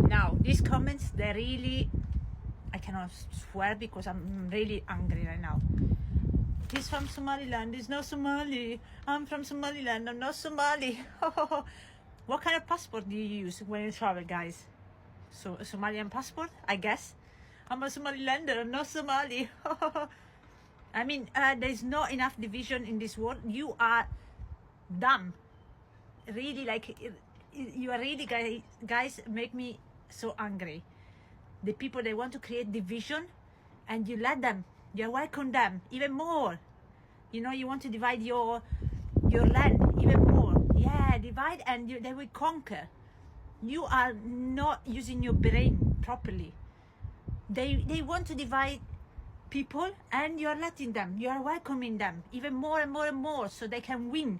Now, these comments, they really, I cannot swear because I'm really angry right now. He's from Somaliland. He's not Somali. I'm from Somaliland. I'm not Somali. What kind of passport do you use when you travel, guys? So a Somalian passport, I guess. I'm a Somalilander. I'm not Somali. I mean, there's not enough division in this world. You are dumb. Really, like, you are really, guys, make me so angry. The people, they want to create division, and you let them. You welcome them even more. You know, you want to divide your land even more. Yeah, divide, and they will conquer. You are not using your brain properly. They want to divide people, and you're letting them. You are welcoming them even more and more and more, so they can win.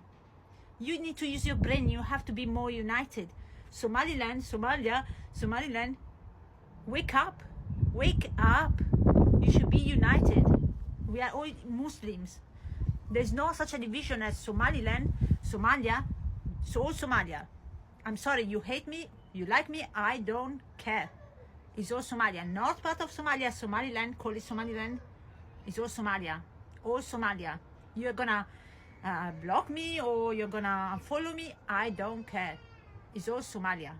You need to use your brain. You have to be more united. Somaliland, Somalia, Somaliland, wake up. Wake up. You should be united. We are all Muslims. There's no such a division as Somaliland, Somalia, so all Somalia. I'm sorry, you hate me, you like me, I don't care. It's all Somalia. North part of Somalia, Somaliland, call it Somaliland. It's all Somalia. All Somalia. You're gonna block me or you're gonna follow me, I don't care. It's all Somalia.